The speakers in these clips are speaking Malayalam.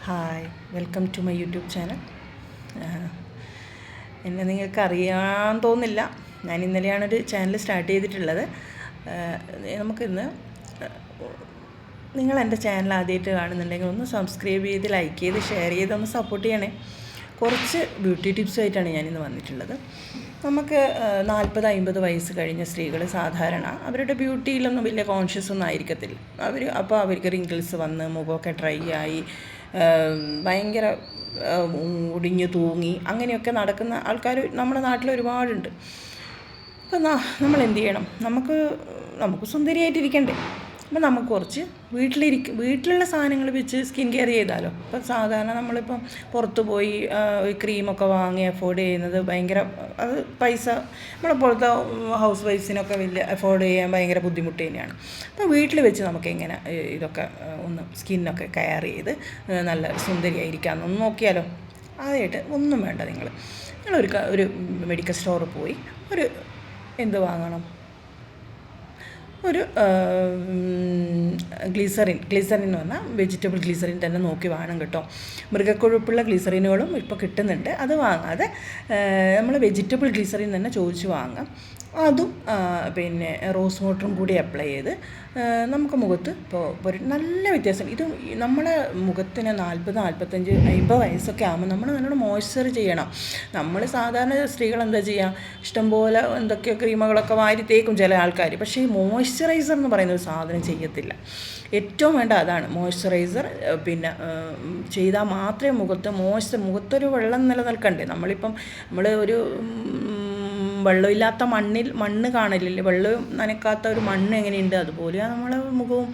Hi, welcome to my YouTube channel. എന്നെ നിങ്ങൾക്ക് അറിയാൻ തോന്നില്ല. ഞാൻ ഇന്നലെയാണൊരു ചാനൽ സ്റ്റാർട്ട് ചെയ്തിട്ടുള്ളത്. നമുക്കിന്ന് നിങ്ങൾ എൻ്റെ ചാനൽ ആദ്യമായിട്ട് കാണുന്നുണ്ടെങ്കിൽ ഒന്ന് സബ്സ്ക്രൈബ് ചെയ്ത് ലൈക്ക് ചെയ്ത് ഷെയർ ചെയ്ത് ഒന്ന് സപ്പോർട്ട് ചെയ്യണേ. കുറച്ച് ബ്യൂട്ടി ടിപ്സുമായിട്ടാണ് ഞാനിന്ന് വന്നിട്ടുള്ളത്. നമുക്ക് 40-50 വയസ്സ് കഴിഞ്ഞ സ്ത്രീകൾ സാധാരണ അവരുടെ ബ്യൂട്ടിയിലൊന്നും വലിയ കോൺഷ്യസ് ഒന്നും ആയിരിക്കത്തില്ല. അപ്പോൾ അവർക്ക് റിങ്കിൾസ് വന്ന് മുഖമൊക്കെ ഡ്രൈ ആയി ഭയങ്കര ഒടിഞ്ഞു തൂങ്ങി അങ്ങനെയൊക്കെ നടക്കുന്ന ആൾക്കാർ നമ്മുടെ നാട്ടിൽ ഒരുപാടുണ്ട്. അപ്പം നമ്മൾ എന്ത് ചെയ്യണം? നമുക്ക് സുന്ദരിയായിട്ടിരിക്കണ്ടേ? അപ്പം നമുക്ക് കുറച്ച് വീട്ടിലുള്ള സാധനങ്ങൾ വെച്ച് സ്കിൻ കെയർ ചെയ്താലോ. ഇപ്പം സാധാരണ നമ്മളിപ്പം പുറത്ത് പോയി ക്രീമൊക്കെ വാങ്ങി അഫോർഡ് ചെയ്യുന്നത് ഭയങ്കര അത് പൈസ നമ്മളെപ്പോലത്തെ ഹൗസ് വൈഫ്സിനൊക്കെ വലിയ അഫോർഡ് ചെയ്യാൻ ഭയങ്കര ബുദ്ധിമുട്ട് തന്നെയാണ്. അപ്പോൾ വീട്ടിൽ വെച്ച് നമുക്ക് എങ്ങനെ ഇതൊക്കെ ഒന്ന് സ്കിന്നൊക്കെ കെയർ ചെയ്ത് നല്ല സുന്ദരിയായിരിക്കാമെന്നൊന്ന് നോക്കിയാലോ. ആദ്യമായിട്ട് ഒന്നും വേണ്ട, നിങ്ങളൊരു മെഡിക്കൽ സ്റ്റോറിൽ പോയി എന്ത് വാങ്ങണം? ഒരു ഗ്ലിസറിൻ എന്ന് പറഞ്ഞാൽ വെജിറ്റബിൾ ഗ്ലിസറിൻ തന്നെ നോക്കി വേണം കേട്ടോ. മൃഗക്കൊഴുപ്പുള്ള ഗ്ലിസറിനുകളും ഇപ്പോൾ കിട്ടുന്നുണ്ട്. അത് വാങ്ങാതെ നമ്മൾ വെജിറ്റബിൾ ഗ്ലിസറിൻ തന്നെ ചോദിച്ച് വാങ്ങാം. അതും പിന്നെ റോസ് വാട്ടറും കൂടി അപ്ലൈ ചെയ്ത് നമുക്ക് മുഖത്ത് ഇപ്പോൾ ഒരു നല്ല വ്യത്യാസം. ഇത് നമ്മളെ മുഖത്തിന് 40-45-50 വയസ്സൊക്കെ ആകുമ്പോൾ നമ്മൾ നല്ലോണം മോയ്സ്ചർ ചെയ്യണം. നമ്മൾ സാധാരണ സ്ത്രീകൾ എന്താ ചെയ്യുക? ഇഷ്ടംപോലെ എന്തൊക്കെയോ ക്രീമുകളൊക്കെ വാരി തേക്കും ചില ആൾക്കാർ. പക്ഷേ ഈ മോയ്സ്ചറൈസർ എന്ന് പറയുന്ന ഒരു സാധനം ചെയ്യത്തില്ല. ഏറ്റവും വേണ്ട അതാണ് മോയ്സ്ചറൈസർ. പിന്നെ ചെയ്താൽ മാത്രമേ മുഖത്തൊരു വെള്ളം നിലനിൽക്കണ്ടേ. നമ്മൾ ഒരു വെള്ളമില്ലാത്ത മണ്ണ് കാണില്ലേ, വെള്ളം നനക്കാത്ത ഒരു മണ്ണ് എങ്ങനെയുണ്ട് അതുപോലെയാണ് നമ്മളെ മുഖവും.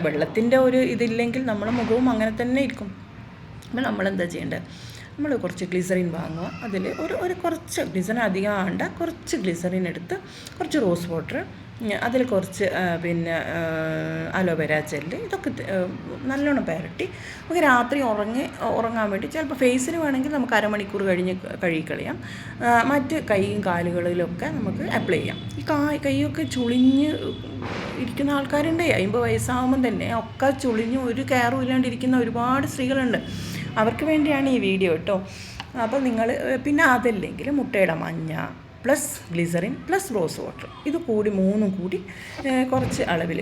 വെള്ളത്തിൻ്റെ ഒരു ഇതില്ലെങ്കിൽ നമ്മളെ മുഖവും അങ്ങനെ തന്നെ ഇരിക്കും. അപ്പം നമ്മളെന്താ ചെയ്യേണ്ടത്? നമ്മൾ കുറച്ച് ഗ്ലിസറിൻ വാങ്ങുക. അതിൽ കുറച്ച് ഗ്ലിസറിൻ അധികം ആണ്ട കുറച്ച് ഗ്ലിസറിൻ എടുത്ത് കുറച്ച് റോസ് വാട്ടർ, അതിൽ കുറച്ച് പിന്നെ അലോവേര ജെല്ല്, ഇതൊക്കെ നല്ലോണം പുരട്ടി നമുക്ക് രാത്രി ഉറങ്ങാൻ വേണ്ടി ചിലപ്പോൾ ഫേസിന് വേണമെങ്കിൽ നമുക്ക് അരമണിക്കൂർ കഴിഞ്ഞ് കഴുകിക്കളയാം. മറ്റ് കൈയും കാലുകളിലൊക്കെ നമുക്ക് അപ്ലൈ ചെയ്യാം. ഈ കൈയൊക്കെ ചുളിഞ്ഞ് ഇരിക്കുന്ന ആൾക്കാരുണ്ട്. 50 വയസ്സാകുമ്പം തന്നെ ഒക്കെ ചുളിഞ്ഞ് ഒരു കെയറും ഇല്ലാണ്ടിരിക്കുന്ന ഒരുപാട് സ്ത്രീകളുണ്ട്. അവർക്ക് വേണ്ടിയാണ് ഈ വീഡിയോ കേട്ടോ. അപ്പോൾ നിങ്ങൾ പിന്നെ അതല്ലെങ്കിൽ മുട്ടയുടെ മഞ്ഞ plus glycerin plus rose water ഇത് കൂടി മൂന്നും കൂടി കുറച്ച് അളവിൽ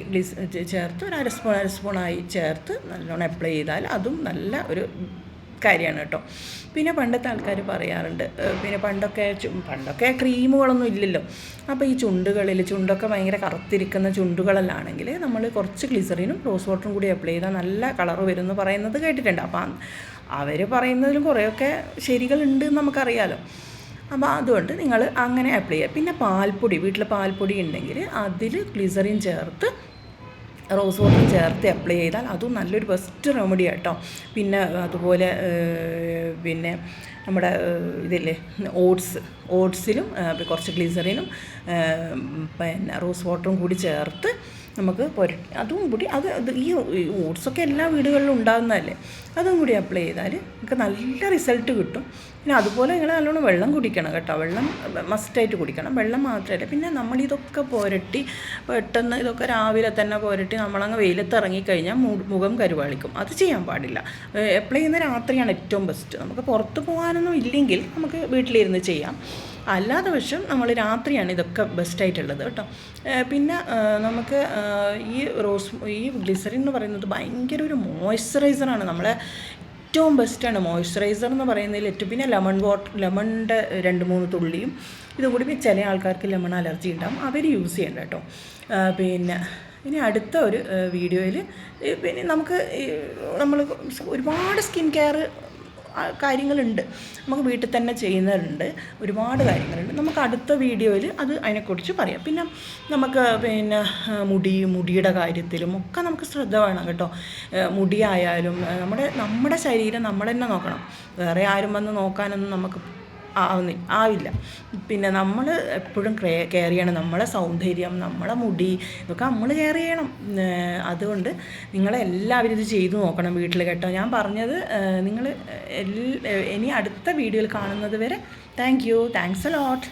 ചേർത്ത് ഒരു അരസ്പൂണായി ചേർത്ത് നല്ലോണം അപ്ലൈ ചെയ്താൽ അതും നല്ല ഒരു കാര്യമാണ് കേട്ടോ. പിന്നെ പണ്ടത്തെ ആൾക്കാർ പറയാറുണ്ട്, പിന്നെ പണ്ടൊക്കെ ക്രീമുകളൊന്നും ഇല്ലല്ലോ. അപ്പോൾ ഈ ചുണ്ടൊക്കെ ഭയങ്കര കറുത്തിരിക്കുന്ന ചുണ്ടുകളിലാണെങ്കിൽ നമ്മൾ കുറച്ച് ഗ്ലിസറിനും റോസ് വാട്ടറും കൂടി അപ്ലൈ ചെയ്താൽ നല്ല കളർ വരും എന്ന് പറയുന്നത് കേട്ടിട്ടുണ്ട്. അപ്പം അവർ പറയുന്നതിലും കുറേയൊക്കെ ശരികളുണ്ട് എന്ന് നമുക്കറിയാമല്ലോ. അപ്പോൾ അതുകൊണ്ട് നിങ്ങൾ അങ്ങനെ അപ്ലൈ ചെയ്യുക. പിന്നെ വീട്ടിൽ പാൽപ്പൊടി ഉണ്ടെങ്കിൽ അതിൽ ഗ്ലിസറിൻ ചേർത്ത് റോസ് വാട്ടർ ചേർത്ത് അപ്ലൈ ചെയ്താൽ അതും നല്ലൊരു ബെസ്റ്റ് റെമഡി കേട്ടോ. പിന്നെ അതുപോലെ പിന്നെ നമ്മുടെ ഇതില്ലേ ഓട്സിലും കുറച്ച് ഗ്ലിസറിനും പിന്നെ റോസ് വാട്ടറും കൂടി ചേർത്ത് നമുക്ക് അതും കൂടി ഈ ഓട്സൊക്കെ എല്ലാ വീടുകളിലും ഉണ്ടാകുന്നതല്ലേ, അതും കൂടി അപ്ലൈ ചെയ്താൽ നമുക്ക് നല്ല റിസൾട്ട് കിട്ടും. പിന്നെ അതുപോലെ നിങ്ങൾ നല്ലോണം വെള്ളം കുടിക്കണം കേട്ടോ. വെള്ളം മസ്റ്റായിട്ട് കുടിക്കണം. വെള്ളം മാത്രമല്ല, പിന്നെ നമ്മളിതൊക്കെ പെട്ടെന്ന് ഇതൊക്കെ രാവിലെ തന്നെ നമ്മളങ്ങ് വെയിലത്ത് ഇറങ്ങിക്കഴിഞ്ഞാൽ മുഖം കരുവാളിക്കും. അത് ചെയ്യാൻ പാടില്ല. അപ്ലൈ ചെയ്യുന്ന രാത്രിയാണ് ഏറ്റവും ബെസ്റ്റ്. നമുക്ക് പുറത്ത് പോകാനൊന്നും ഇല്ലെങ്കിൽ നമുക്ക് വീട്ടിലിരുന്ന് ചെയ്യാം. അല്ലാതെ പക്ഷം നമ്മൾ രാത്രിയാണ് ഇതൊക്കെ ബെസ്റ്റായിട്ടുള്ളത് കേട്ടോ. പിന്നെ നമുക്ക് ഈ ഗ്ലിസറിൻ എന്ന് പറയുന്നത് ഭയങ്കര ഒരു മോയ്സ്ചറൈസറാണ്. നമ്മളെ ഏറ്റവും ബെസ്റ്റാണ് മോയ്സ്ചറൈസർ എന്ന് പറയുന്നതിൽ പിന്നെ ലെമണിൻ്റെ 2-3 തുള്ളിയും ഇതുകൂടി ചില ആൾക്കാർക്ക് ലെമൺ അലർജി ഉണ്ടാകും, അവർ യൂസ് ചെയ്യണ്ട കേട്ടോ. ഇനി അടുത്ത ഒരു വീഡിയോയിൽ പിന്നെ നമ്മൾ ഒരുപാട് സ്കിൻ കെയർ കാര്യങ്ങളുണ്ട്, നമുക്ക് വീട്ടിൽ തന്നെ ചെയ്യുന്നവരുണ്ട്, ഒരുപാട് കാര്യങ്ങളുണ്ട്. നമുക്ക് അടുത്ത വീഡിയോയിൽ അതിനെക്കുറിച്ച് പറയാം. പിന്നെ നമുക്ക് മുടിയുടെ കാര്യത്തിലും ഒക്കെ നമുക്ക് ശ്രദ്ധ വേണം കേട്ടോ. മുടിയായാലും നമ്മുടെ ശരീരം നമ്മൾ തന്നെ നോക്കണം. വേറെ ആരും വന്ന് നോക്കാനൊന്നും നമുക്ക് ആവില്ല. പിന്നെ നമ്മൾ എപ്പോഴും കെയർ ചെയ്യണം. നമ്മളെ സൗന്ദര്യം, നമ്മളെ മുടി ഇതൊക്കെ നമ്മൾ കെയർ ചെയ്യണം. അതുകൊണ്ട് നിങ്ങളെല്ലാവരും ഇത് ചെയ്തു നോക്കണം വീട്ടിൽ കേട്ടോ. ഞാൻ പറഞ്ഞത് നിങ്ങൾ ഇനി അടുത്ത വീഡിയോയിൽ കാണുന്നത് വരെ താങ്ക്സ് എ ലോട്ട്.